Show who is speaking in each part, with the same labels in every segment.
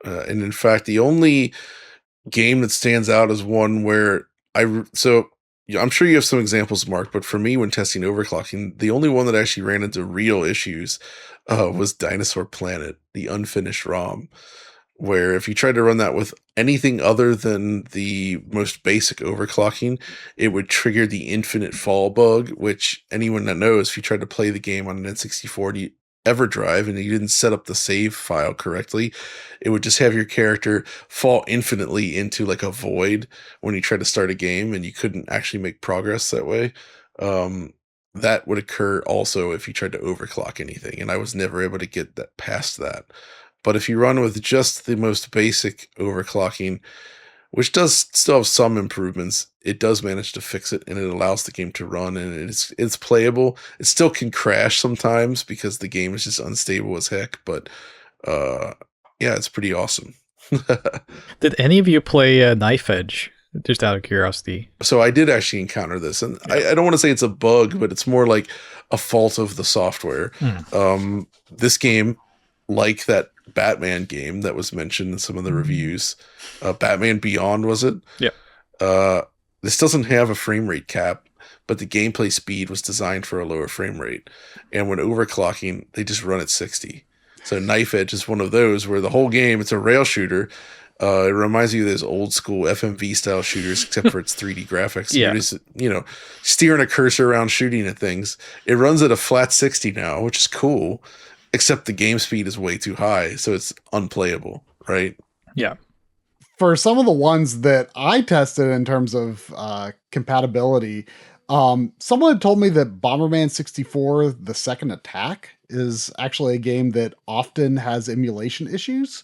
Speaker 1: And in fact, the only game that stands out is one where so yeah, I'm sure you have some examples, Mark, but for me, when testing overclocking, the only one that actually ran into real issues was Dinosaur Planet, the unfinished ROM, where if you tried to run that with anything other than the most basic overclocking, it would trigger the infinite fall bug, which anyone that knows, if you tried to play the game on an N64 EverDrive and you didn't set up the save file correctly, it would just have your character fall infinitely into like a void when you try to start a game, and you couldn't actually make progress that way. That would occur also if you tried to overclock anything, and I was never able to get that past that. But if you run with just the most basic overclocking, which does still have some improvements, it does manage to fix it, and it allows the game to run, and it's playable. It still can crash sometimes because the game is just unstable as heck, but yeah, it's pretty awesome.
Speaker 2: Did any of you play Knife Edge? Just out of curiosity.
Speaker 1: So I did actually encounter this, and I don't want to say it's a bug, but it's more like a fault of the software. This game, like that Batman game that was mentioned in some of the reviews, Batman Beyond, was it?
Speaker 2: Yeah.
Speaker 1: This doesn't have a frame rate cap, but the gameplay speed was designed for a lower frame rate. And when overclocking, they just run at 60. So Knife Edge is one of those where the whole game, it's a rail shooter. It reminds you of those old school FMV style shooters, except for its 3D graphics.
Speaker 2: Yeah.
Speaker 1: You're just, steering a cursor around shooting at things. It runs at a flat 60 now, which is cool, except the game speed is way too high, so it's unplayable, right?
Speaker 2: Yeah.
Speaker 3: For some of the ones that I tested in terms of compatibility, someone had told me that Bomberman 64, The Second Attack, is actually a game that often has emulation issues.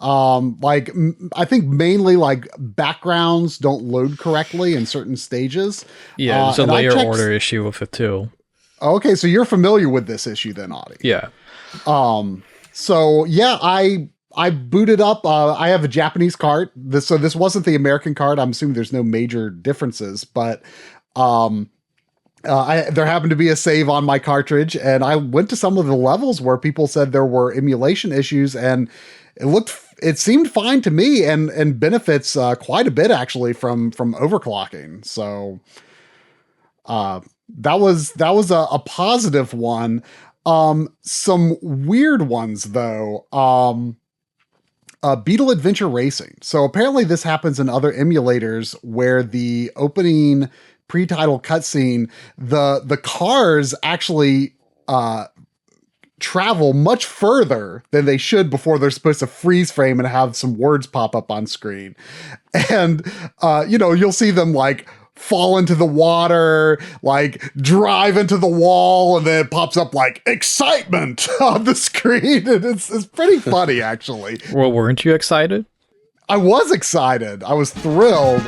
Speaker 3: I think mainly like backgrounds don't load correctly in certain stages.
Speaker 2: Yeah, there's a layer order issue with it too.
Speaker 3: Okay, so you're familiar with this issue then, Audie.
Speaker 2: Yeah.
Speaker 3: So yeah, I booted up. I have a Japanese cart. This wasn't the American cart. I'm assuming there's no major differences, but there happened to be a save on my cartridge, and I went to some of the levels where people said there were emulation issues, and it seemed fine to me, and benefits quite a bit actually from overclocking. So that was a positive one. Some weird ones though. Beetle Adventure Racing. So apparently this happens in other emulators where the opening pre-title cutscene, the cars actually travel much further than they should before they're supposed to freeze frame and have some words pop up on screen. And you'll see them like fall into the water, like drive into the wall, and then it pops up like excitement on the screen. And it's pretty funny, actually.
Speaker 2: Well, weren't you excited?
Speaker 3: I was excited. I was thrilled.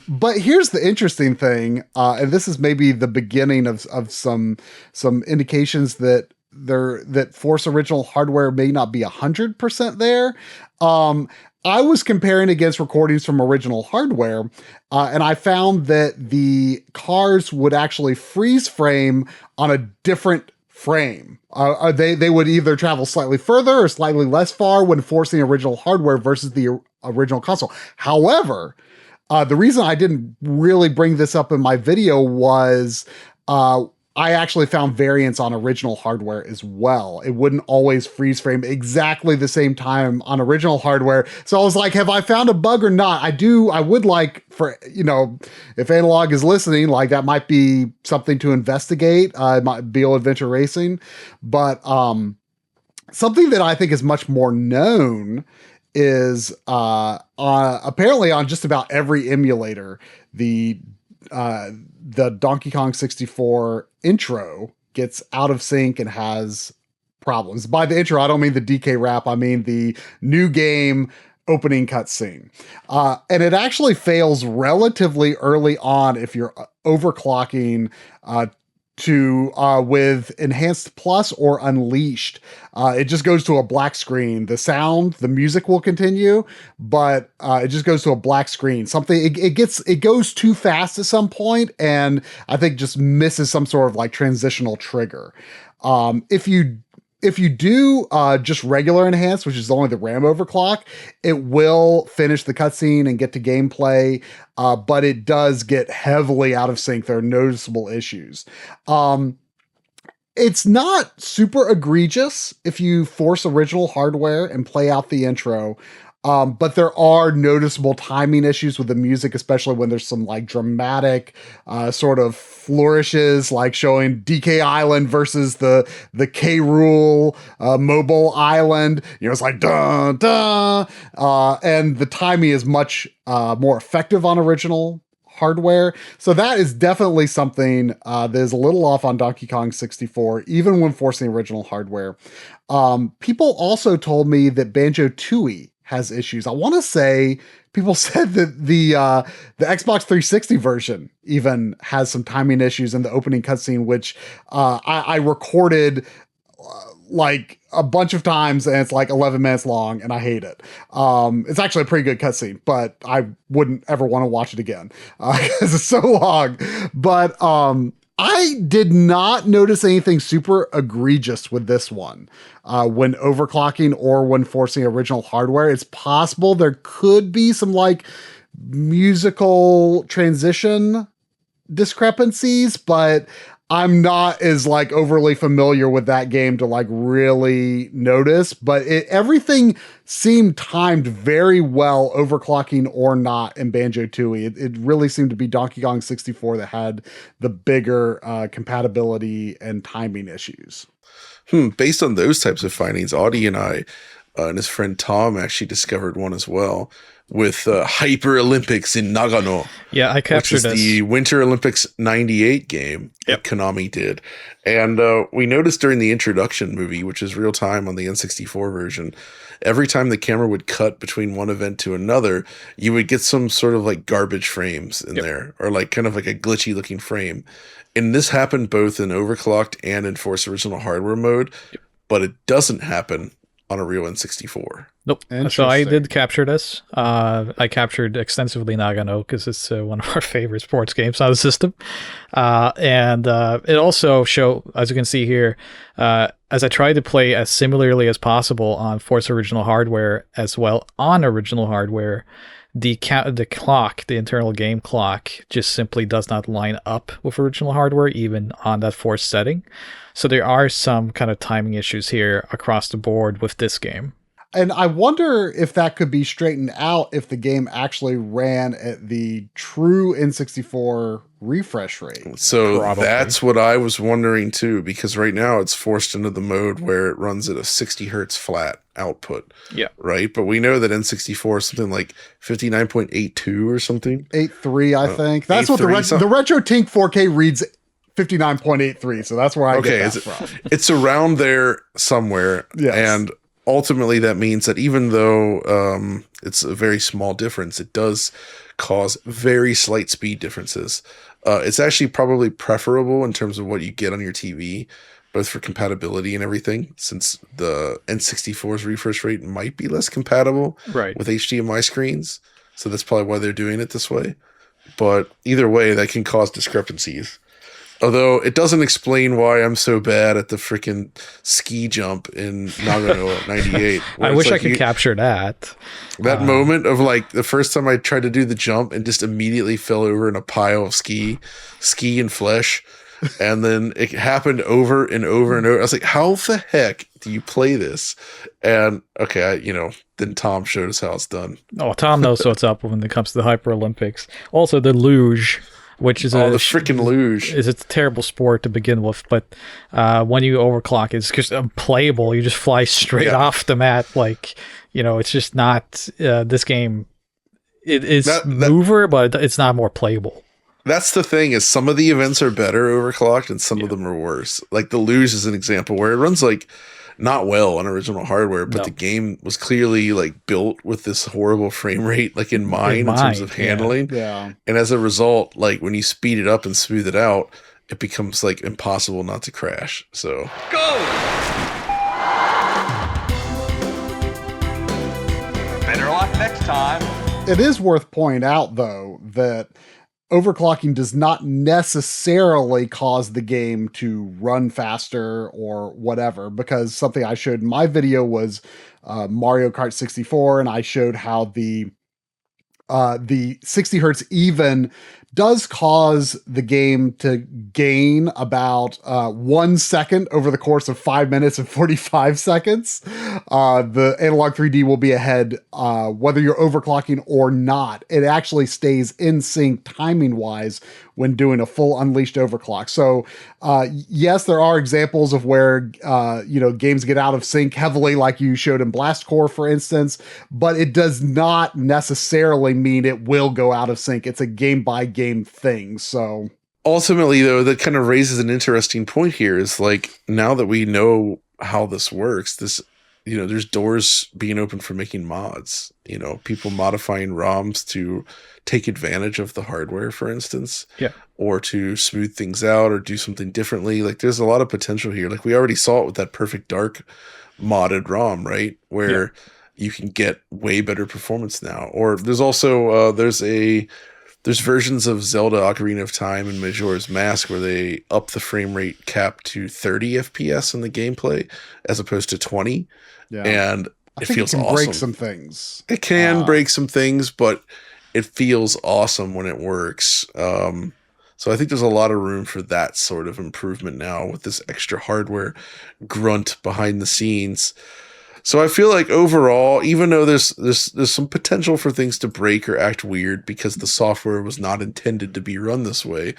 Speaker 3: But here's the interesting thing, and this is maybe the beginning of some indications that Force original hardware may not be 100% there. I was comparing against recordings from original hardware, and I found that the cars would actually freeze frame on a different frame. They would either travel slightly further or slightly less far when forcing original hardware versus the original console. However, the reason I didn't really bring this up in my video was I actually found variants on original hardware as well. It wouldn't always freeze frame exactly the same time on original hardware. So I was like, have I found a bug or not? I would like for, if Analogue is listening, like that might be something to investigate. It might be Adventure Racing. But something that I think is much more known is apparently on just about every emulator, the Donkey Kong 64 intro gets out of sync and has problems. By the intro, I don't mean the DK rap. I mean the new game opening cutscene. And it actually fails relatively early on if you're overclocking with Enhanced Plus or Unleashed. It just goes to a black screen. The music will continue, but it just goes to a black screen. It goes too fast at some point, and I think just misses some sort of like transitional trigger. If if you do just regular enhance, which is only the RAM overclock, it will finish the cutscene and get to gameplay, but it does get heavily out of sync. There are noticeable issues. It's not super egregious if you force original hardware and play out the intro. But there are noticeable timing issues with the music, especially when there's some like dramatic sort of flourishes, like showing DK Island versus the K Rule mobile island. You know, it's like dun dun, and the timing is much more effective on original hardware. So that is definitely something that is a little off on Donkey Kong 64, even when forcing original hardware. People also told me that Banjo-Tooie has issues. I want to say people said that the Xbox 360 version even has some timing issues in the opening cutscene, which I recorded like a bunch of times, and it's like 11 minutes long, and I hate it. It's actually a pretty good cutscene, but I wouldn't ever want to watch it again because it's so long. But I did not notice anything super egregious with this one when overclocking or when forcing original hardware. It's possible there could be some like musical transition discrepancies, but I'm not as like overly familiar with that game to like really notice, but everything seemed timed very well, overclocking or not, in Banjo-Tooie. It really seemed to be Donkey Kong 64 that had the bigger compatibility and timing issues.
Speaker 1: Based on those types of findings, Audie and I and his friend Tom actually discovered one as well with Hyper Olympics in Nagano.
Speaker 2: Yeah, I captured
Speaker 1: which is the Winter Olympics 98 game that Konami did. And we noticed during the introduction movie, which is real time on the N64 version, every time the camera would cut between one event to another, you would get some sort of like garbage frames in there, or like kind of like a glitchy looking frame. And this happened both in overclocked and in Force Original Hardware mode, but it doesn't happen on a real N64.
Speaker 2: Nope. So I did capture this. I captured extensively Nagano because it's one of our favorite sports games on the system. And it also as you can see here, as I tried to play as similarly as possible on Force Original Hardware as well on original hardware, the clock, the internal game clock, just simply does not line up with original hardware, even on that Force setting. So there are some kind of timing issues here across the board with this game.
Speaker 3: And I wonder if that could be straightened out if the game actually ran at the true N64 refresh rate.
Speaker 1: So that's what I was wondering too, because right now it's forced into the mode where it runs at a 60 hertz flat output.
Speaker 2: Yeah.
Speaker 1: Right. But we know that N64 is something like 59.82 or something.
Speaker 3: 8.3, I think. That's what the RetroTink 4K reads. 59.83, so that's where I get that from.
Speaker 1: It's around there somewhere.
Speaker 3: Yes.
Speaker 1: And ultimately that means that even though it's a very small difference, it does cause very slight speed differences. It's actually probably preferable in terms of what you get on your TV, both for compatibility and everything, since the N64's refresh rate might be less compatible with HDMI screens. So that's probably why they're doing it this way. But either way, that can cause discrepancies. Although it doesn't explain why I'm so bad at the freaking ski jump in Nagano 98.
Speaker 2: I wish I could capture that.
Speaker 1: That moment of like the first time I tried to do the jump and just immediately fell over in a pile of ski and flesh. And then it happened over and over and over. I was like, how the heck do you play this? And then Tom showed us how it's done.
Speaker 2: Oh, Tom knows what's up when it comes to the Hyper Olympics. Also the luge, which is
Speaker 1: the freaking luge.
Speaker 2: It's a terrible sport to begin with, but when you overclock, it's just unplayable. You just fly straight off the mat. Like, it's just not this game. It is mover, but it's not more playable.
Speaker 1: That's the thing, is some of the events are better overclocked and some of them are worse. Like the luge is an example where it runs like not well on original hardware, but the game was clearly like built with this horrible frame rate like in mind in terms of handling.
Speaker 3: Yeah.
Speaker 1: And as a result, like when you speed it up and smooth it out, it becomes like impossible not to crash. So
Speaker 4: go. Better luck next time.
Speaker 3: It is worth pointing out though that overclocking does not necessarily cause the game to run faster or whatever, because something I showed in my video was Mario Kart 64, and I showed how the 60 hertz even does cause the game to gain about 1 second over the course of 5 minutes and 45 seconds. The Analog 3D will be ahead whether you're overclocking or not. It actually stays in sync timing wise when doing a full unleashed overclock. So yes, there are examples of where games get out of sync heavily, like you showed in Blast Core, for instance, but it does not necessarily mean it will go out of sync. It's a game by game thing. So
Speaker 1: ultimately, though, that kind of raises an interesting point here is like, now that we know how this works, there's doors being open for making mods, people modifying ROMs to take advantage of the hardware, for instance,
Speaker 2: Yeah.
Speaker 1: or to smooth things out or do something differently. Like, there's a lot of potential here. Like, we already saw it with that Perfect Dark modded ROM, right? Where you can get way better performance now. Or there's also, there's versions of Zelda Ocarina of Time and Majora's Mask where they up the frame rate cap to 30 FPS in the gameplay as opposed to 20.
Speaker 3: yeah,
Speaker 1: And
Speaker 3: I
Speaker 1: it
Speaker 3: think
Speaker 1: feels
Speaker 3: it can
Speaker 1: awesome.
Speaker 3: break some things.
Speaker 1: It can break some things, but it feels awesome when it works. So I think there's a lot of room for that sort of improvement now with this extra hardware grunt behind the scenes. So I feel like overall, even though there's some potential for things to break or act weird because the software was not intended to be run this way,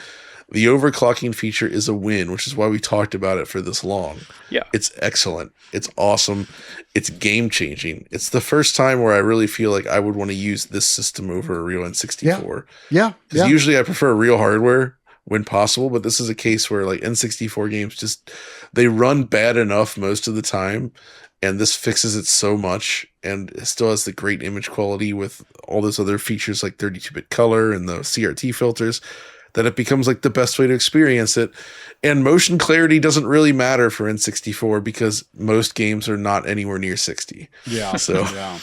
Speaker 1: the overclocking feature is a win, which is why we talked about it for this long.
Speaker 2: Yeah.
Speaker 1: It's excellent. It's awesome. It's game changing. It's the first time where I really feel like I would want to use this system over a real N64.
Speaker 3: Yeah.
Speaker 1: Because usually I prefer real hardware when possible, but this is a case where like N64 games they run bad enough most of the time. And this fixes it so much, and it still has the great image quality with all those other features like 32-bit color and the CRT filters, that it becomes like the best way to experience it. And motion clarity doesn't really matter for N64 because most games are not anywhere near 60.
Speaker 3: Yeah.
Speaker 1: So
Speaker 3: yeah.